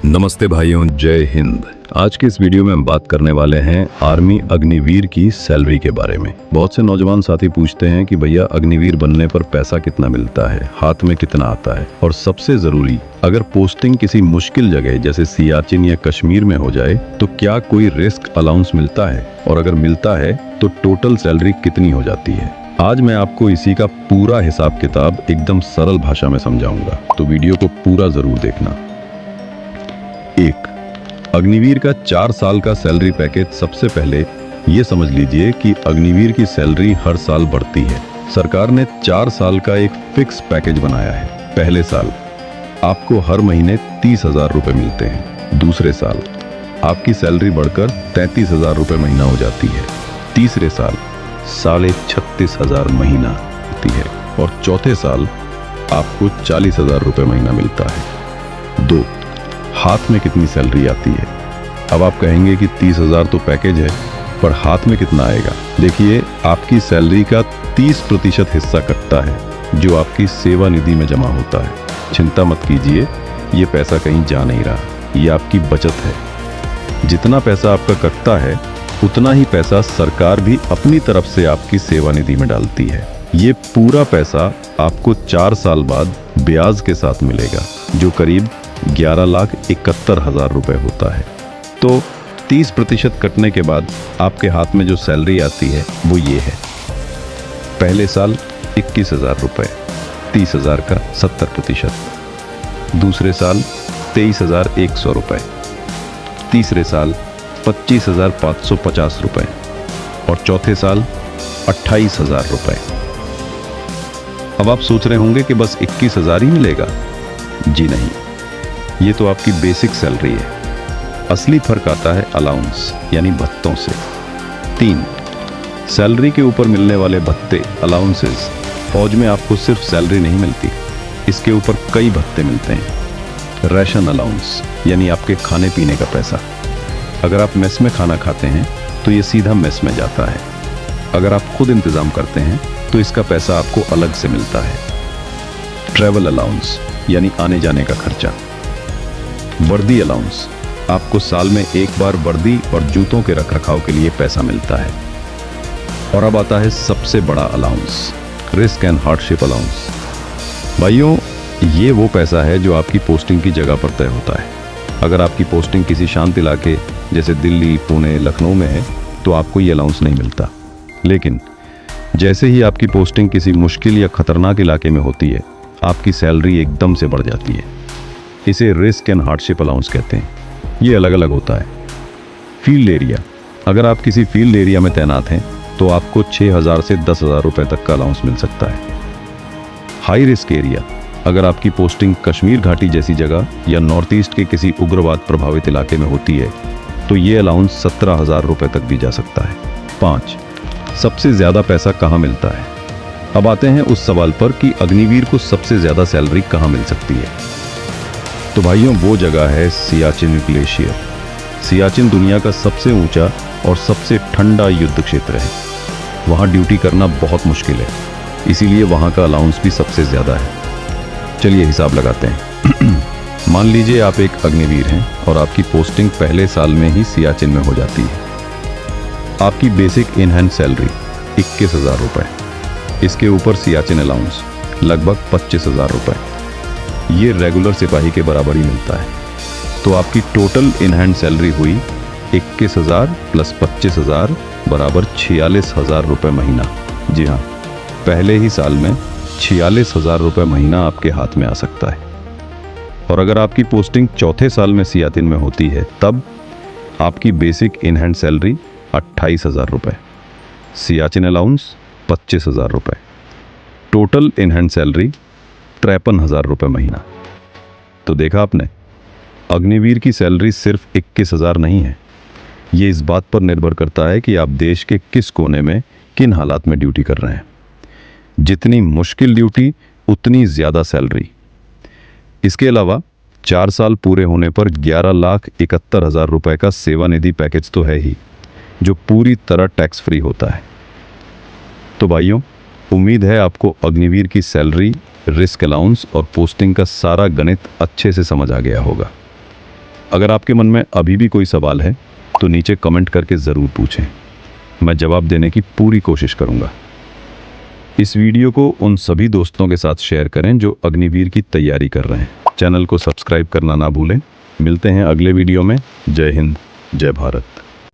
नमस्ते भाइयों, जय हिंद। आज के इस वीडियो में हम बात करने वाले हैं आर्मी अग्निवीर की सैलरी के बारे में। बहुत से नौजवान साथी पूछते हैं कि भैया अग्निवीर बनने पर पैसा कितना मिलता है, हाथ में कितना आता है, और सबसे जरूरी, अगर पोस्टिंग किसी मुश्किल जगह जैसे सियाचिन या कश्मीर में हो जाए तो क्या कोई रिस्क अलाउंस मिलता है, और अगर मिलता है तो टोटल सैलरी कितनी हो जाती है। आज मैं आपको इसी का पूरा हिसाब किताब एकदम सरल भाषा में समझाऊंगा, तो वीडियो को पूरा जरूर देखना। 1. अग्निवीर का 4 साल का सैलरी पैकेज। सबसे पहले ये समझ लीजिए कि अग्निवीर की सैलरी हर साल बढ़ती है। सरकार ने 4 साल का एक फिक्स पैकेज बनाया है। पहले साल आपको हर महीने 30,000 रुपए मिलते हैं। दूसरे साल आपकी सैलरी बढ़कर 33,000 रुपए महीना हो जाती है। तीसरे साल 36,500 महीना होती है, और चौथे साल आपको 40,000 रुपए महीना मिलता है। 2. हाथ में कितनी सैलरी आती है। अब आप कहेंगे कि 30,000 तो पैकेज है, पर हाथ में कितना आएगा। देखिए, आपकी सैलरी का 30% हिस्सा कटता है जो आपकी सेवा निधि में जमा होता है। चिंता मत कीजिए, ये पैसा कहीं जा नहीं रहा, ये आपकी बचत है। जितना पैसा आपका कटता है उतना ही पैसा सरकार भी अपनी तरफ से आपकी सेवा निधि में डालती है। ये पूरा पैसा आपको 4 साल बाद ब्याज के साथ मिलेगा, जो करीब 11,71,000 रुपए होता है। तो 30% कटने के बाद आपके हाथ में जो सैलरी आती है वो ये है। पहले साल 21,000 रुपए, 30,000 का 70%। दूसरे साल 23,100 रुपए। तीसरे साल 25,550 रुपए, और चौथे साल 28,000 रुपए। अब आप सोच रहे होंगे कि बस 21,000 ही मिलेगा। जी नहीं, ये तो आपकी बेसिक सैलरी है। असली फर्क आता है अलाउंस यानी भत्तों से। 3. सैलरी के ऊपर मिलने वाले भत्ते, अलाउंसेस। फौज में आपको सिर्फ सैलरी नहीं मिलती, इसके ऊपर कई भत्ते मिलते हैं। राशन अलाउंस यानी आपके खाने पीने का पैसा। अगर आप मेस में खाना खाते हैं तो ये सीधा मेस में जाता है। अगर आप खुद इंतजाम करते हैं तो इसका पैसा आपको अलग से मिलता है। ट्रैवल अलाउंस यानी आने जाने का खर्चा। वर्दी अलाउंस, आपको साल में एक बार वर्दी और जूतों के रखरखाव के लिए पैसा मिलता है। और अब आता है सबसे बड़ा allowance, risk and hardship allowance. भाइयों, ये वो पैसा है जो आपकी पोस्टिंग की जगह पर तय होता है। अगर आपकी पोस्टिंग किसी शांत इलाके जैसे दिल्ली, पुणे, लखनऊ में है तो आपको ये अलाउंस नहीं मिलता। लेकिन जैसे ही आपकी पोस्टिंग किसी मुश्किल या खतरनाक इलाके में होती है, आपकी सैलरी एकदम से बढ़ जाती है। इसे रिस्क एंड हार्डशिप अलाउंस कहते हैं। ये अलग अलग होता है। फील्ड एरिया, अगर आप किसी फील्ड एरिया में तैनात हैं तो आपको 6,000 से 10,000 रुपए तक का अलाउंस मिल सकता है। हाई रिस्क एरिया, अगर आपकी पोस्टिंग कश्मीर घाटी जैसी जगह या नॉर्थ ईस्ट के किसी उग्रवाद प्रभावित इलाके में होती है तो ये अलाउंस 17,000 रुपए तक भी जा सकता है। 5. सबसे ज़्यादा पैसा कहाँ मिलता है। अब आते हैं उस सवाल पर कि अग्निवीर को सबसे ज़्यादा सैलरी कहाँ मिल सकती है। तो भाइयों, वो जगह है सियाचिन ग्लेशियर। सियाचिन दुनिया का सबसे ऊंचा और सबसे ठंडा युद्ध क्षेत्र है। वहाँ ड्यूटी करना बहुत मुश्किल है, इसीलिए वहाँ का अलाउंस भी सबसे ज़्यादा है। चलिए हिसाब लगाते हैं। मान लीजिए आप एक अग्निवीर हैं और आपकी पोस्टिंग पहले साल में ही सियाचिन में हो जाती है। आपकी बेसिक इन हैंड सैलरी 21,000 रुपये, इसके ऊपर सियाचिन अलाउंस लगभग 25,000 रुपये। ये रेगुलर सिपाही के बराबर ही मिलता है। तो आपकी टोटल इन हैंड सैलरी हुई 21,000 प्लस 25,000 बराबर 46,000 रुपये महीना। जी हाँ, पहले ही साल में 46,000 रुपये महीना आपके हाथ में आ सकता है। और अगर आपकी पोस्टिंग चौथे साल में सियाचिन में होती है तब आपकी बेसिक इन हैंड सैलरी 28,000 रुपये, सियाचिन अलाउंस 25,000 रुपये, टोटल इन हैंड सैलरी 53,000 रुपये महीना। तो देखा आपने, अग्निवीर की सैलरी सिर्फ 21,000 नहीं है। ये इस बात पर निर्भर करता है कि आप देश के किस कोने में किन हालात में ड्यूटी कर रहे हैं। जितनी मुश्किल ड्यूटी उतनी ज़्यादा सैलरी। इसके अलावा 4 साल पूरे होने पर 11,71,000 रुपये का सेवा निधि पैकेज तो है ही, जो पूरी तरह टैक्स फ्री होता है। तो भाइयों, उम्मीद है आपको अग्निवीर की सैलरी, रिस्क अलाउंस और पोस्टिंग का सारा गणित अच्छे से समझ आ गया होगा। अगर आपके मन में अभी भी कोई सवाल है तो नीचे कमेंट करके ज़रूर पूछें, मैं जवाब देने की पूरी कोशिश करूंगा। इस वीडियो को उन सभी दोस्तों के साथ शेयर करें जो अग्निवीर की तैयारी कर रहे हैं। चैनल को सब्सक्राइब करना ना भूलें। मिलते हैं अगले वीडियो में। जय हिंद, जय भारत।